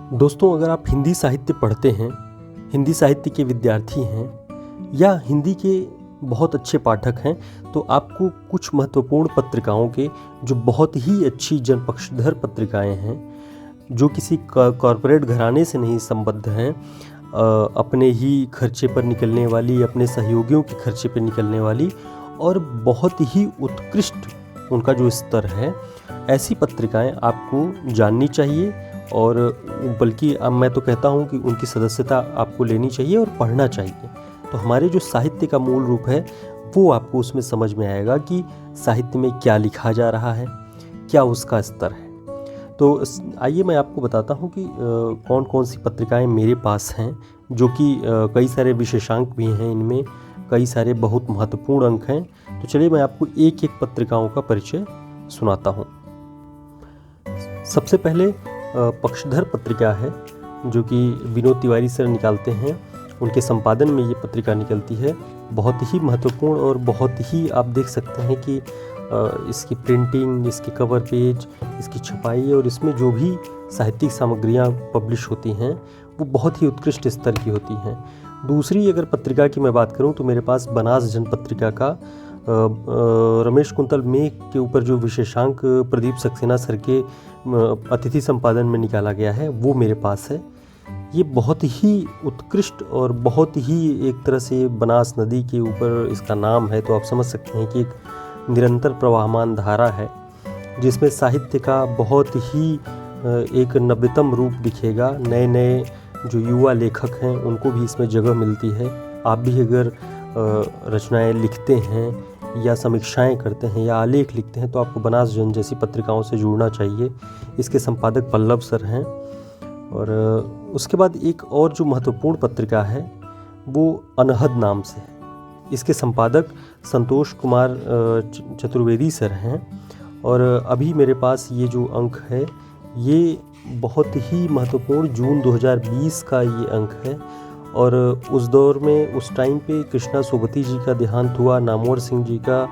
दोस्तों, अगर आप हिंदी साहित्य पढ़ते हैं, हिंदी साहित्य के विद्यार्थी हैं या हिंदी के बहुत अच्छे पाठक हैं, तो आपको कुछ महत्वपूर्ण पत्रिकाओं के जो बहुत ही अच्छी जनपक्षधर पत्रिकाएं हैं, जो किसी कॉरपोरेट घराने से नहीं संबद्ध हैं, अपने ही खर्चे पर निकलने वाली, अपने सहयोगियों के खर्चे पर निकलने वाली और बहुत ही उत्कृष्ट उनका जो स्तर है, ऐसी पत्रिकाएं आपको जाननी चाहिए। और बल्कि अब मैं तो कहता हूं कि उनकी सदस्यता आपको लेनी चाहिए और पढ़ना चाहिए। तो हमारे जो साहित्य का मूल रूप है वो आपको उसमें समझ में आएगा कि साहित्य में क्या लिखा जा रहा है, क्या उसका स्तर है। तो आइए मैं आपको बताता हूं कि कौन कौन सी पत्रिकाएं मेरे पास हैं, जो कि कई सारे विशेषांक भी हैं, इनमें कई सारे बहुत महत्वपूर्ण अंक हैं। तो चलिए मैं आपको एक एक पत्रिकाओं का परिचय सुनाता हूं। सबसे पहले पक्षधर पत्रिका है, जो कि विनोद तिवारी सर निकालते हैं। उनके संपादन में ये पत्रिका निकलती है। बहुत ही महत्वपूर्ण और बहुत ही आप देख सकते हैं कि इसकी प्रिंटिंग, इसके कवर पेज, इसकी छपाई और इसमें जो भी साहित्यिक सामग्रियाँ पब्लिश होती हैं वो बहुत ही उत्कृष्ट स्तर की होती हैं। दूसरी अगर पत्रिका की मैं बात करूं तो मेरे पास बनास जन पत्रिका का रमेश कुंतल मेघ के ऊपर जो विशेषांक प्रदीप सक्सेना सर के अतिथि संपादन में निकाला गया है वो मेरे पास है। ये बहुत ही उत्कृष्ट और बहुत ही एक तरह से बनास नदी के ऊपर इसका नाम है, तो आप समझ सकते हैं कि एक निरंतर प्रवाहमान धारा है जिसमें साहित्य का बहुत ही एक नवीनतम रूप दिखेगा। नए नए जो युवा लेखक हैं उनको भी इसमें जगह मिलती है। आप भी अगर रचनाएं लिखते हैं या समीक्षाएं करते हैं या आलेख लिखते हैं तो आपको बनास जन जैसी पत्रिकाओं से जुड़ना चाहिए। इसके संपादक पल्लव सर हैं। और उसके बाद एक और जो महत्वपूर्ण पत्रिका है वो अनहद नाम से है। इसके संपादक संतोष कुमार चतुर्वेदी सर हैं। और अभी मेरे पास ये जो अंक है ये बहुत ही महत्वपूर्ण जून 2020 का ये अंक है। और उस दौर में उस टाइम पे कृष्णा सोबती जी का देहांत हुआ, नामवर सिंह जी का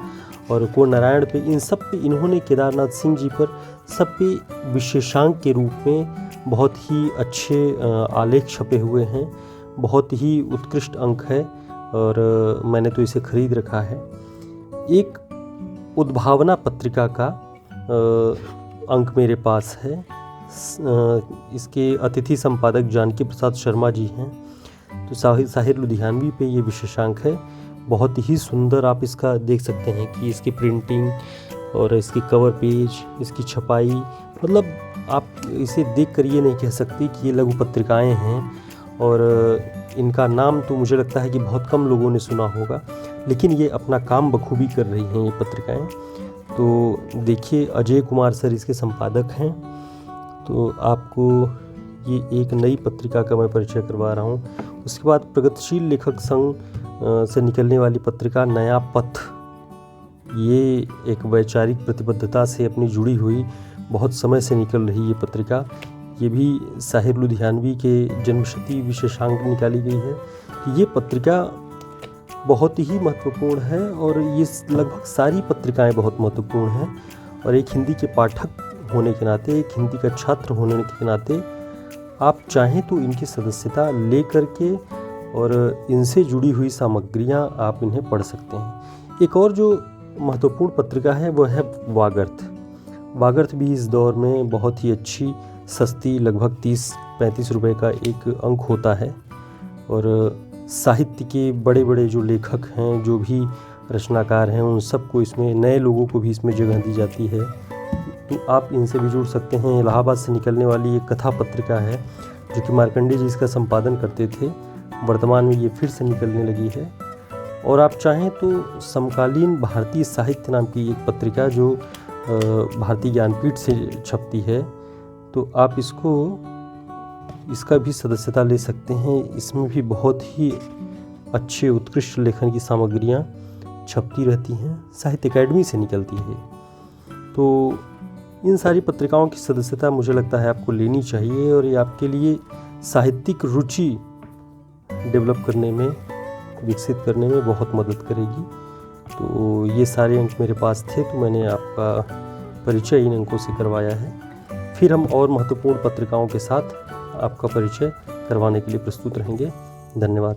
और को नारायण पे, इन सब पे इन्होंने केदारनाथ सिंह जी पर सब पे विशेषांक के रूप में बहुत ही अच्छे आलेख छपे हुए हैं। बहुत ही उत्कृष्ट अंक है और मैंने तो इसे खरीद रखा है। एक उद्भावना पत्रिका का अंक मेरे पास है। इसके अतिथि संपादक जानकी प्रसाद शर्मा जी हैं। तो साहिर लुधियानवी पे ये विशेषांक है। बहुत ही सुंदर आप इसका देख सकते हैं कि इसकी प्रिंटिंग और इसकी कवर पेज, इसकी छपाई, मतलब आप इसे देख कर ये नहीं कह सकते कि ये लघु पत्रिकाएं हैं। और इनका नाम तो मुझे लगता है कि बहुत कम लोगों ने सुना होगा, लेकिन ये अपना काम बखूबी कर रही हैं ये पत्रिकाएं। तो देखिए, अजय कुमार सर इसके संपादक हैं। तो आपको ये एक नई पत्रिका का मैं परिचय करवा रहा हूँ। उसके बाद प्रगतिशील लेखक संघ से निकलने वाली पत्रिका नया पथ, ये एक वैचारिक प्रतिबद्धता से अपनी जुड़ी हुई बहुत समय से निकल रही ये पत्रिका। ये भी साहिर लुधियानवी के जन्मशती विशेषांक निकाली गई है। ये पत्रिका बहुत ही महत्वपूर्ण है और ये लगभग सारी पत्रिकाएं बहुत महत्वपूर्ण हैं। और एक हिंदी के पाठक होने के नाते, एक हिंदी का छात्र होने के नाते आप चाहें तो इनकी सदस्यता ले करके और इनसे जुड़ी हुई सामग्रियां आप इन्हें पढ़ सकते हैं। एक और जो महत्वपूर्ण पत्रिका है वो है वागर्थ। वागर्थ भी इस दौर में बहुत ही अच्छी, सस्ती, लगभग 30-35 रुपये का एक अंक होता है। और साहित्य के बड़े बड़े जो लेखक हैं, जो भी रचनाकार हैं, उन सबको इसमें, नए लोगों को भी इसमें जगह दी जाती है। तो आप इनसे भी जुड़ सकते हैं। इलाहाबाद से निकलने वाली एक कथा पत्रिका है जो कि मार्कंडे जी इसका संपादन करते थे। वर्तमान में ये फिर से निकलने लगी है। और आप चाहें तो समकालीन भारतीय साहित्य नाम की एक पत्रिका जो भारतीय ज्ञानपीठ से छपती है, तो आप इसका भी सदस्यता ले सकते हैं। इसमें भी बहुत ही अच्छे उत्कृष्ट लेखन की सामग्रियां छपती रहती हैं। साहित्य अकेडमी से निकलती है। तो इन सारी पत्रिकाओं की सदस्यता मुझे लगता है आपको लेनी चाहिए और ये आपके लिए साहित्यिक रुचि डेवलप करने में, विकसित करने में बहुत मदद करेगी। तो ये सारे अंक मेरे पास थे, तो मैंने आपका परिचय इन अंकों से करवाया है। फिर हम और महत्वपूर्ण पत्रिकाओं के साथ आपका परिचय करवाने के लिए प्रस्तुत रहेंगे। धन्यवाद।